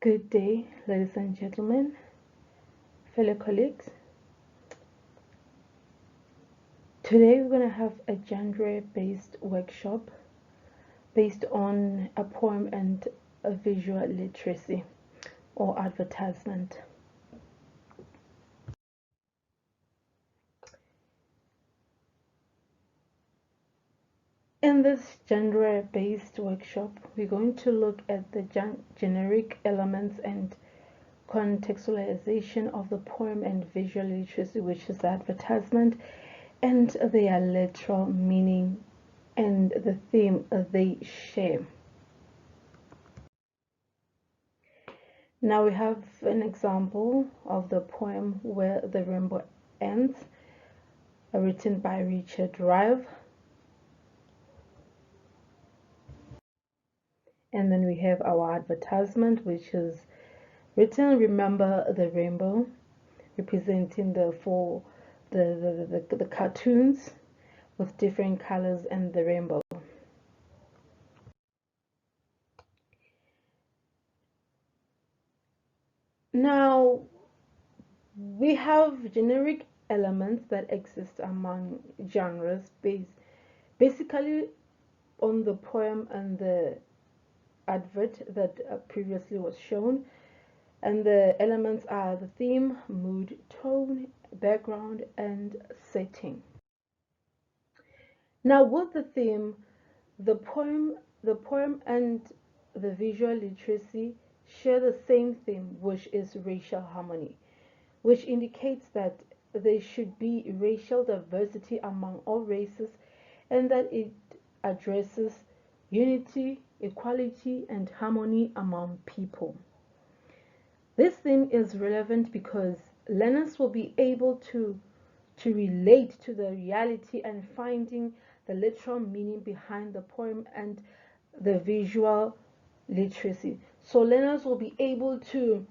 Good day, ladies and gentlemen, fellow colleagues. Today we're going to have a genre-based workshop based on a poem and a visual literacy or advertisement. In this genre-based workshop, we're going to look at the generic elements and contextualization of the poem and visual literacy, which is the advertisement, and their literal meaning and the theme they share. Now we have an example of the poem Where the Rainbow Ends, written by Richard Rive. And then we have our advertisement, which is written Remember the Rainbow, representing the cartoons with different colors and the rainbow. Now we have generic elements that exist among genres based basically on the poem and the advert that previously was shown, and the elements are the theme, mood, tone, background, and setting. Now with the theme, the poem and the visual literacy share the same theme, which is racial harmony, which indicates that there should be racial diversity among all races and that it addresses unity, equality, and harmony among people. This theme is relevant because learners will be able to relate to the reality and finding the literal meaning behind the poem and the visual literacy. So learners will be able to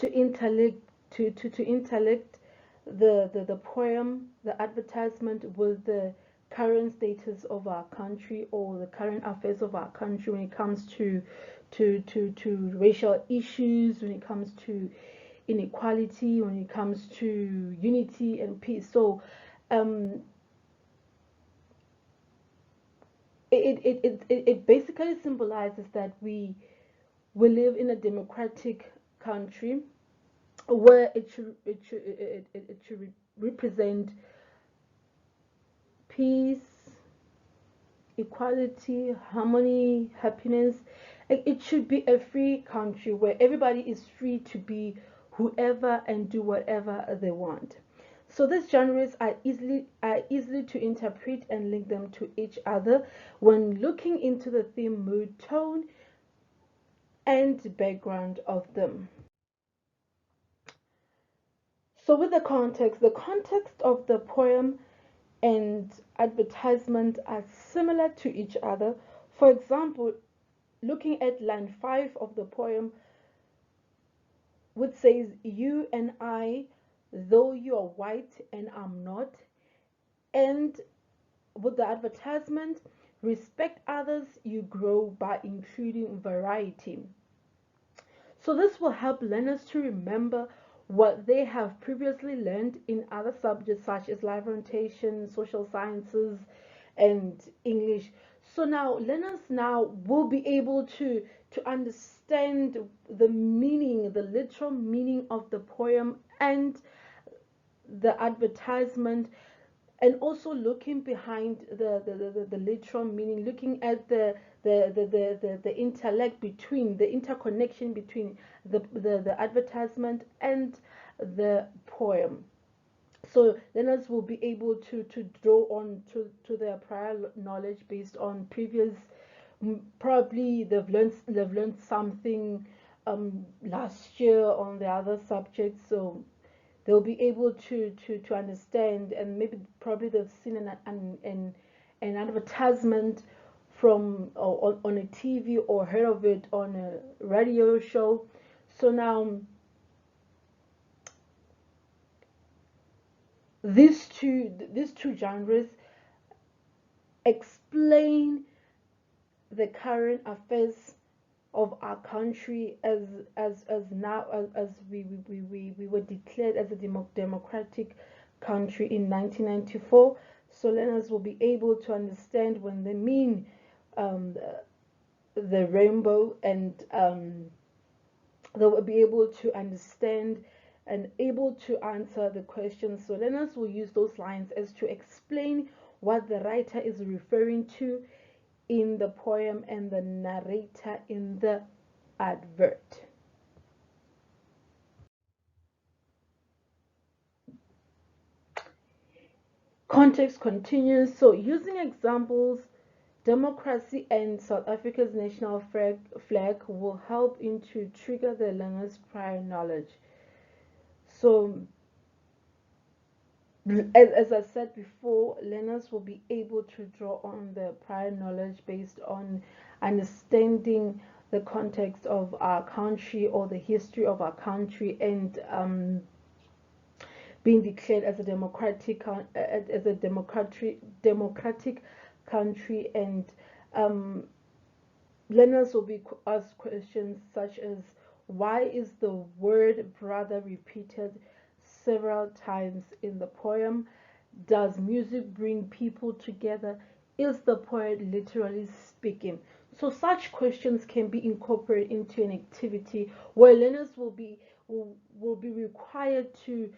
intellect to intellect the poem, the advertisement with the current status of our country or the current affairs of our country when it comes to racial issues, when it comes to inequality, when it comes to unity and peace. So it basically symbolizes that we live in a democratic country where it should represent peace, equality, harmony, happiness. It should be a free country where everybody is free to be whoever and do whatever they want. So these genres are easily to interpret and link them to each other when looking into the theme, mood, tone, and background of them. So with the context of the poem and advertisement are similar to each other. For example, looking at line 5 of the poem, which says, You and I, though you are white and I'm not, and with the advertisement, respect others, you grow by including variety. So this will help learners to remember what they have previously learned in other subjects such as life orientation, social sciences, and English. So now learners now will be able to understand the meaning, the literal meaning of the poem and the advertisement, and also looking behind the literal meaning, looking at the intellect between the interconnection between the advertisement and the poem. So learners will be able to draw on to their prior knowledge based on previous, probably they've learned something last year on the other subjects, so they'll be able to understand, and maybe probably they've seen an advertisement from on a TV or heard of it on a radio show. So now these two genres explain the current affairs of our country as now as we were declared as a democratic country in 1994. So learners will be able to understand when they mean um, the rainbow, and they will be able to understand and able to answer the questions. So learners will use those lines as to explain what the writer is referring to in the poem and the narrator in the advert. Context continues. So using examples, democracy and South Africa's national flag will help to trigger the learner's prior knowledge. So as I said before, learners will be able to draw on the prior knowledge based on understanding the context of our country or the history of our country, and being declared as a democratic country. And learners will be asked questions such as, why is the word brother repeated several times in the poem? Does music bring people together? Is the poet literally speaking? So such questions can be incorporated into an activity where learners will be required to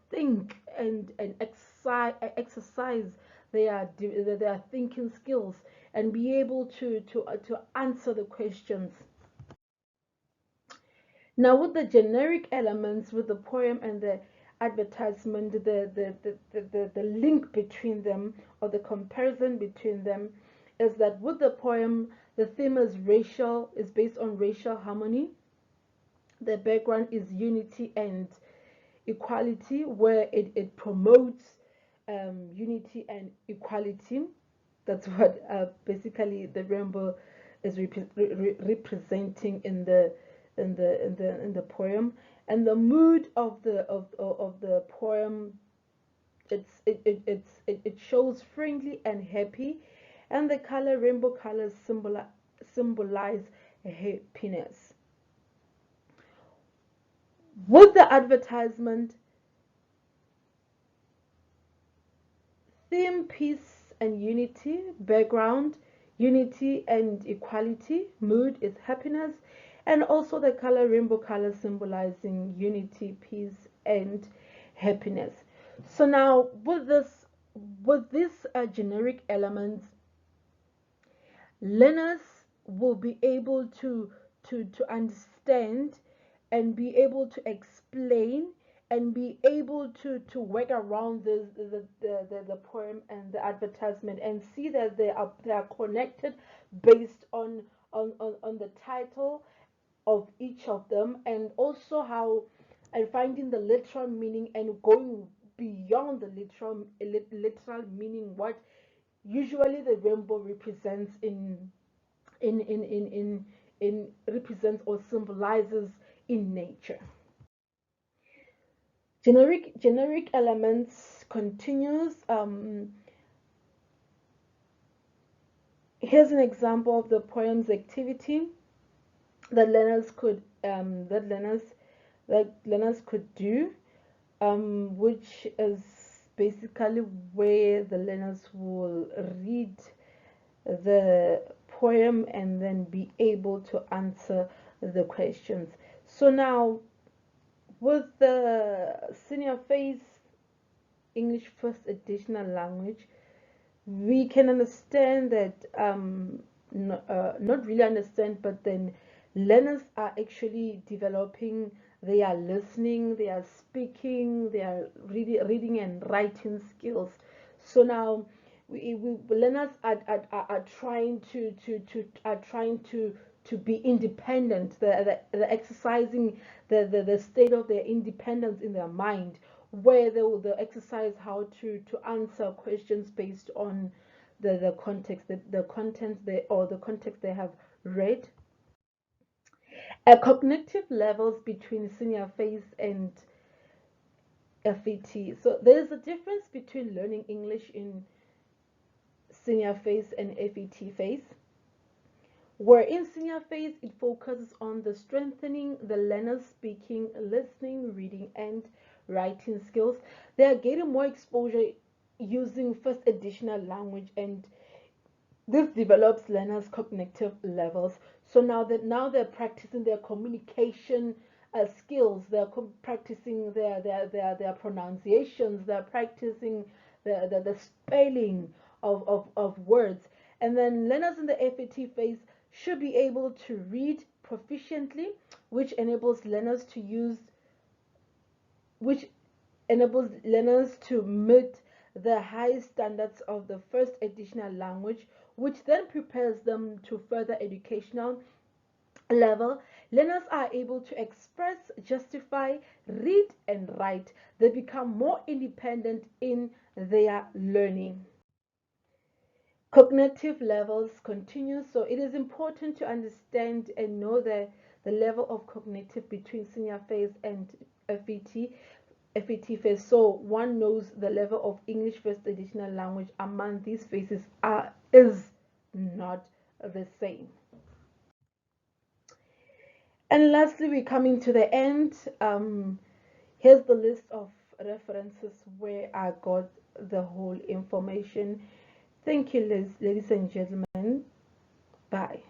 think and exercise their thinking skills and be able to answer the questions. Now, with the generic elements, with the poem and the advertisement, the link between them, or the comparison between them, is that with the poem, the theme is based on racial harmony. The background is unity and equality, where it promotes unity and equality. That's what basically the rainbow is representing in the poem. And the mood of the poem, it shows friendly and happy, and the rainbow colors symbolize happiness. With the advertisement, theme, peace and unity. Background, unity and equality. Mood is happiness. And also the rainbow color symbolizing unity, peace and happiness. So now with these generic elements, learners will be able to understand and be able to explain and be able to work around the poem and the advertisement, and see that they are connected based on the title of each of them, and also how, and finding the literal meaning and going beyond the literal meaning, what usually the rainbow represents in represents or symbolizes in nature. Generic elements continues. Here's an example of the poem's activity that learners could do, which is basically where the learners will read the poem and then be able to answer the questions. So now, with the senior phase English first additional language, we can understand that not really understand, but then learners are actually developing their listening, their speaking, their reading and writing skills. So now learners are trying to be independent. They're exercising the state of their independence in their mind, where they'll exercise how to answer questions based on the context, the content the context they have read. Cognitive levels between senior phase and FET. So there's a difference between learning English in senior phase and FET phase. Where in senior phase, it focuses on the strengthening the learner's speaking, listening, reading, and writing skills. They are getting more exposure using first additional language, and this develops learners' cognitive levels. So now they're practicing their communication skills. They're practicing their pronunciations. They're practicing the spelling of words. And then learners in the FET phase should be able to read proficiently, which enables learners to use which enables learners to meet the high standards of the first additional language, which then prepares them to further educational level. Learners are able to express, justify, read, and write. They become more independent in their learning. Cognitive levels continue, so it is important to understand and know the level of cognitive between senior phase and FET phase, so one knows the level of English first additional language among these phases is not the same. And lastly, we're coming to the end. Here's the list of references where I got the whole information. Thank you, ladies and gentlemen. Bye.